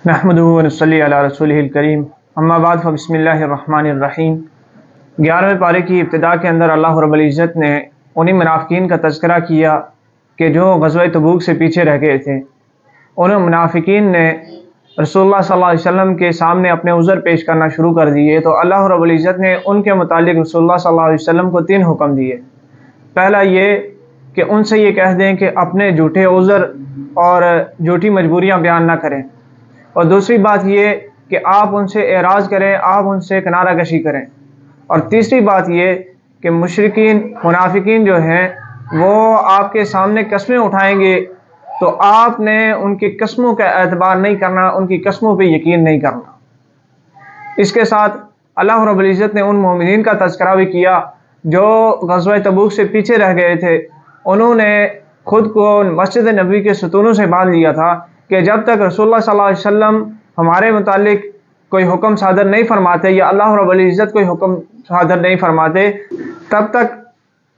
نحمدہ و نصلی علی رسولہ الکریم اما بعد فبسم اللہ الرحمن الرحیم۔ 11ویں پارے کی ابتدا کے اندر اللہ رب العزت نے انہی منافقین کا تذکرہ کیا کہ جو غزوہ تبوک سے پیچھے رہ گئے تھے۔ ان منافقین نے رسول اللہ صلی اللہ علیہ وسلم کے سامنے اپنے عذر پیش کرنا شروع کر دیے، تو اللہ رب العزت نے ان کے متعلق رسول اللہ صلی اللہ علیہ وسلم کو 3 حکم دیے۔ پہلا یہ کہ ان سے یہ کہہ دیں کہ اپنے جھوٹے عذر اور جھوٹی مجبوریاں بیان نہ کریں، اور دوسری بات یہ کہ آپ ان سے اعراض کریں، آپ ان سے کنارہ کشی کریں، اور تیسری بات یہ کہ مشرکین منافقین جو ہیں وہ آپ کے سامنے قسمیں اٹھائیں گے تو آپ نے ان کی قسموں کا اعتبار نہیں کرنا، ان کی قسموں پہ یقین نہیں کرنا۔ اس کے ساتھ اللہ رب العزت نے ان مومنین کا تذکرہ بھی کیا جو غزوہ تبوک سے پیچھے رہ گئے تھے۔ انہوں نے خود کو مسجد نبوی کے ستونوں سے باندھ لیا تھا کہ جب تک رسول اللہ صلی اللہ علیہ وسلم ہمارے متعلق کوئی حکم صادر نہیں فرماتے یا اللہ رب العزت کوئی حکم صادر نہیں فرماتے تب تک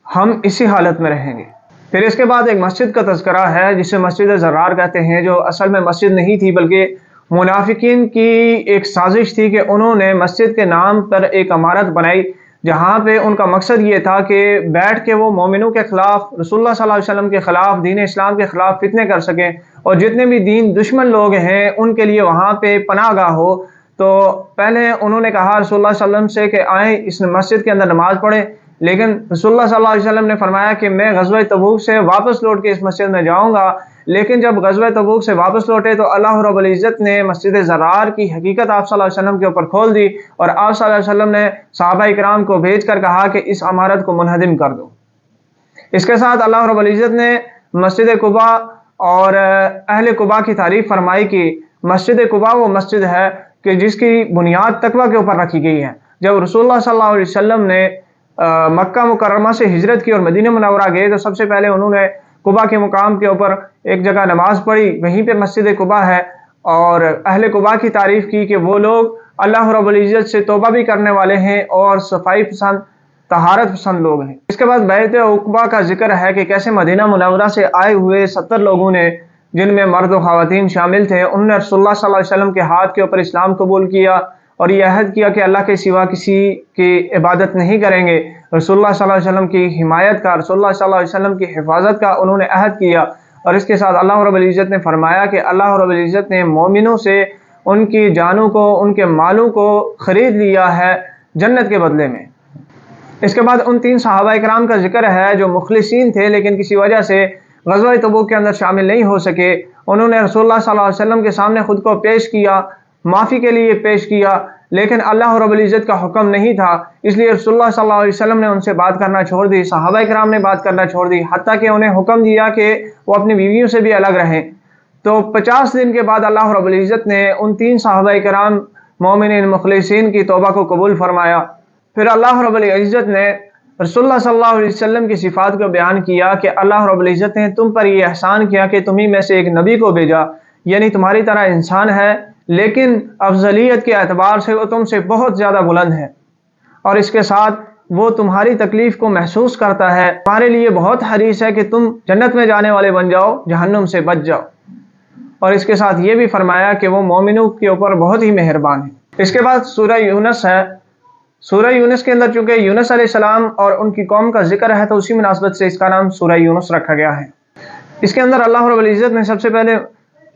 ہم اسی حالت میں رہیں گے۔ پھر اس کے بعد ایک مسجد کا تذکرہ ہے جسے مسجد زرار کہتے ہیں، جو اصل میں مسجد نہیں تھی بلکہ منافقین کی ایک سازش تھی کہ انہوں نے مسجد کے نام پر ایک عمارت بنائی جہاں پہ ان کا مقصد یہ تھا کہ بیٹھ کے وہ مومنوں کے خلاف، رسول اللہ صلی اللہ علیہ وسلم کے خلاف، دین اسلام کے خلاف فتنے کر سکیں، اور جتنے بھی دین دشمن لوگ ہیں ان کے لیے وہاں پہ پناہ گاہ ہو۔ تو پہلے انہوں نے کہا رسول اللہ صلی اللہ علیہ وسلم سے کہ آئیں اس مسجد کے اندر نماز پڑھیں، لیکن رسول اللہ صلی اللہ علیہ وسلم نے فرمایا کہ میں غزوہ تبوک سے واپس لوٹ کے اس مسجد میں جاؤں گا۔ لیکن جب غزوہ تبوک سے واپس لوٹے تو اللہ رب العزت نے مسجد زرار کی حقیقت آپ صلی اللہ علیہ وسلم کے اوپر کھول دی، اور آپ صلی اللہ علیہ وسلم نے صحابہ اکرام کو بھیج کر کہا کہ اس عمارت کو منہدم کر دو۔ اس کے ساتھ اللہ رب العزت نے مسجد قباء اور اہل قباء کی تعریف فرمائی کہ مسجد قباء وہ مسجد ہے کہ جس کی بنیاد تقویٰ کے اوپر رکھی گئی ہے۔ جب رسول اللہ صلی اللہ علیہ وسلم نے مکہ مکرمہ سے ہجرت کی اور مدینہ منورہ گئے تو سب سے پہلے انہوں نے قباء کے مقام کے اوپر ایک جگہ نماز پڑھی، وہیں پہ مسجد قباء ہے، اور اہل قباء کی تعریف کی کہ وہ لوگ اللہ رب العزت سے توبہ بھی کرنے والے ہیں اور صفائی پسند، طہارت پسند لوگ ہیں۔ اس کے بعد بیعت عقبہ کا ذکر ہے کہ کیسے مدینہ منورہ سے آئے ہوئے 70 لوگوں نے، جن میں مرد و خواتین شامل تھے، انہوں نے رسول اللہ صلی اللہ علیہ وسلم کے ہاتھ کے اوپر اسلام قبول کیا اور یہ عہد کیا کہ اللہ کے سوا کسی کی عبادت نہیں کریں گے۔ رسول اللہ صلی اللہ علیہ وسلم کی حمایت کا، رسول اللہ صلی اللہ علیہ وسلم کی حفاظت کا انہوں نے عہد کیا، اور اس کے ساتھ اللہ رب العزت نے فرمایا کہ اللہ رب العزت نے مومنوں سے ان کی جانوں کو، ان کے مالوں کو خرید لیا ہے جنت کے بدلے میں۔ اس کے بعد ان 3 صحابہ اکرام کا ذکر ہے جو مخلصین تھے لیکن کسی وجہ سے غزوہ تبوک کے اندر شامل نہیں ہو سکے۔ انہوں نے رسول اللہ صلی اللہ علیہ وسلم کے سامنے خود کو پیش کیا، معافی کے لیے پیش کیا، لیکن اللہ رب العزت کا حکم نہیں تھا، اس لیے رسول اللہ صلی اللہ علیہ وسلم نے ان سے بات کرنا چھوڑ دی، صحابہ اکرام نے بات کرنا چھوڑ دی، حتیٰ کہ انہیں حکم دیا کہ وہ اپنی بیویوں سے بھی الگ رہیں۔ تو 50 دن کے بعد اللہ رب العزت نے ان 3 صحابہ اکرام مومنین مخلصین کی توبہ کو قبول فرمایا۔ پھر اللہ رب العزت نے رسول اللہ صلی اللہ علیہ وسلم کی صفات کو بیان کیا کہ اللہ رب العزت نے تم پر یہ احسان کیا کہ تمہیں میں سے ایک نبی کو بھیجا، یعنی تمہاری طرح انسان ہے لیکن افضلیت کے اعتبار سے وہ تم سے بہت زیادہ بلند ہے، اور اس کے ساتھ وہ تمہاری تکلیف کو محسوس کرتا ہے، تمہارے لیے بہت حریص ہے کہ تم جنت میں جانے والے بن جاؤ، جہنم سے بچ جاؤ، اور اس کے ساتھ یہ بھی فرمایا کہ وہ مومنوں کے اوپر بہت ہی مہربان ہے۔ اس کے بعد سورہ یونس ہے۔ سورہ یونس کے اندر چونکہ یونس علیہ السلام اور ان کی قوم کا ذکر ہے تو اسی مناسبت سے اس کا نام سورہ یونس رکھا گیا ہے۔ اس کے اندر اللہ رب العزت نے سب سے پہلے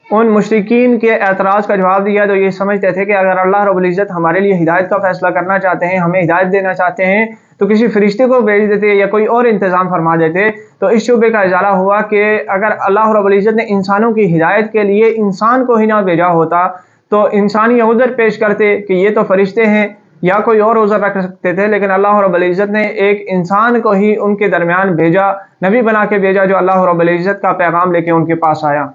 ان مشرکین کے اعتراض کا جواب دیا جو یہ سمجھتے تھے کہ اگر اللہ رب العزت ہمارے لیے ہدایت کا فیصلہ کرنا چاہتے ہیں، ہمیں ہدایت دینا چاہتے ہیں تو کسی فرشتے کو بھیج دیتے یا کوئی اور انتظام فرما دیتے۔ تو اس شبے کا ازالہ ہوا کہ اگر اللہ رب العزت نے انسانوں کی ہدایت کے لیے انسان کو ہی نہ بھیجا ہوتا تو انسانی عذر پیش کرتے کہ یہ تو فرشتے ہیں، یا کوئی اور عذر رکھ سکتے تھے، لیکن اللہ رب العزت نے ایک انسان کو ہی ان کے درمیان بھیجا، نبی بنا کے بھیجا، جو اللہ رب العزت کا پیغام لے کے ان کے پاس آیا۔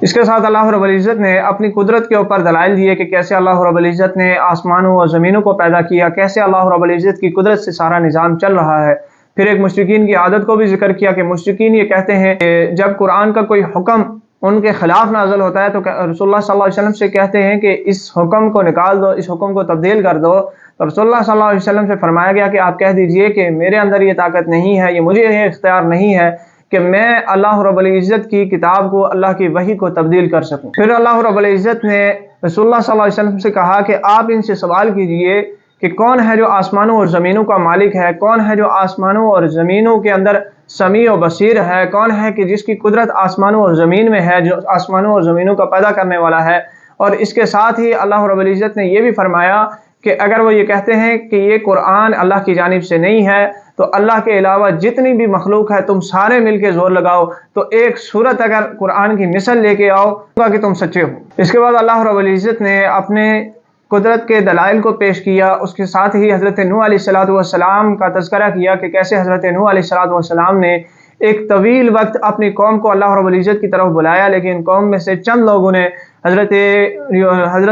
اس کے ساتھ اللہ رب العزت نے اپنی قدرت کے اوپر دلائل دیے کہ کیسے اللہ رب العزت نے آسمانوں اور زمینوں کو پیدا کیا، کیسے اللہ رب العزت کی قدرت سے سارا نظام چل رہا ہے۔ پھر ایک مشرکین کی عادت کو بھی ذکر کیا کہ مشرکین یہ کہتے ہیں کہ جب قرآن کا کوئی حکم ان کے خلاف نازل ہوتا ہے تو رسول اللہ صلی اللہ علیہ وسلم سے کہتے ہیں کہ اس حکم کو نکال دو، اس حکم کو تبدیل کر دو۔ تو رسول اللہ صلی اللہ علیہ وسلم سے فرمایا گیا کہ آپ کہہ دیجئے کہ میرے اندر یہ طاقت نہیں ہے، یہ مجھے یہ اختیار نہیں ہے کہ میں اللہ رب العزت کی کتاب کو، اللہ کی وحی کو تبدیل کر سکوں۔ پھر اللہ رب العزت نے رسول اللہ صلی اللہ علیہ وسلم سے کہا کہ آپ ان سے سوال کیجئے کہ کون ہے جو آسمانوں اور زمینوں کا مالک ہے، کون ہے جو آسمانوں اور زمینوں کے اندر سمیع و بصیر ہے، کون ہے کہ جس کی قدرت آسمانوں اور زمین میں ہے، جو آسمانوں اور زمینوں کا پیدا کرنے والا ہے۔ اور اس کے ساتھ ہی اللہ رب العزت نے یہ بھی فرمایا کہ اگر وہ یہ کہتے ہیں کہ یہ قرآن اللہ کی جانب سے نہیں ہے تو اللہ کے علاوہ جتنی بھی مخلوق ہے تم سارے مل کے زور لگاؤ تو ایک سورت اگر قرآن کی مثل لے کے آؤ کہ تم سچے ہو۔ اس کے بعد اللہ رب العزت نے اپنے قدرت کے دلائل کو پیش کیا، اس کے ساتھ ہی حضرت نوح علیہ السلام کا تذکرہ کیا کہ کیسے حضرت نوح علیہ السلام نے ایک طویل وقت اپنی قوم کو اللہ رب العزت کی طرف بلایا، لیکن قوم میں سے چند لوگوں نے حضرت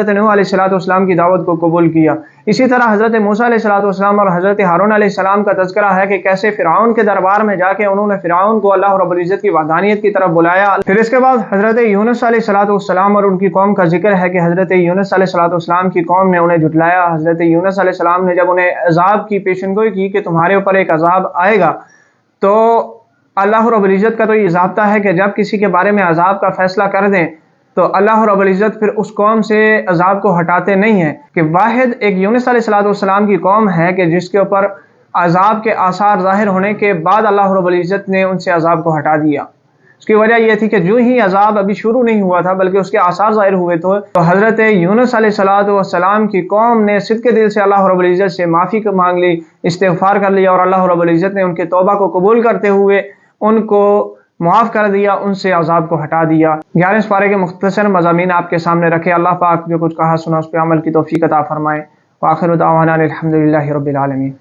نوح علیہ السلام کی دعوت کو قبول کیا۔ اسی طرح حضرت موسیٰ علیہ السلام اور حضرت ہارون علیہ السلام کا تذکرہ ہے کہ کیسے فرعون کے دربار میں جا کے انہوں نے فرعون کو اللہ رب العزت کی وحدانیت کی طرف بلایا۔ پھر اس کے بعد حضرت یونس علیہ السلام اور ان کی قوم کا ذکر ہے کہ حضرت یونس علیہ السلام کی قوم نے انہیں جھٹلایا۔ حضرت یونس علیہ السلام نے جب انہیں عذاب کی پیشنگوئی کی کہ تمہارے اوپر ایک عذاب آئے گا، تو اللہ رب العزت کا تو یہ ضابطہ ہے کہ جب کسی کے بارے میں عذاب کا فیصلہ کر دیں تو اللہ رب العزت پھر اس قوم سے عذاب کو ہٹاتے نہیں ہیں، کہ واحد ایک یونس علیہ السلام کی قوم ہے کہ جس کے اوپر عذاب کے آثار ظاہر ہونے کے بعد اللہ رب العزت نے ان سے عذاب کو ہٹا دیا۔ اس کی وجہ یہ تھی کہ جو ہی عذاب ابھی شروع نہیں ہوا تھا بلکہ اس کے آثار ظاہر ہوئے تو حضرت یونس علیہ السلام کی قوم نے صدق دل سے اللہ رب العزت سے معافی مانگ لی، استغفار کر لیا، اور اللہ رب العزت نے ان کے توبہ کو قبول کرتے ہوئے ان کو معاف کر دیا، ان سے عذاب کو ہٹا دیا۔ 11 پارے کے مختصر مضامین آپ کے سامنے رکھے۔ اللہ پاک جو کچھ کہا سنا اس پہ عمل کی توفیق عطا فرمائے۔ وآخر دعوانا الحمدللہ رب العالمین۔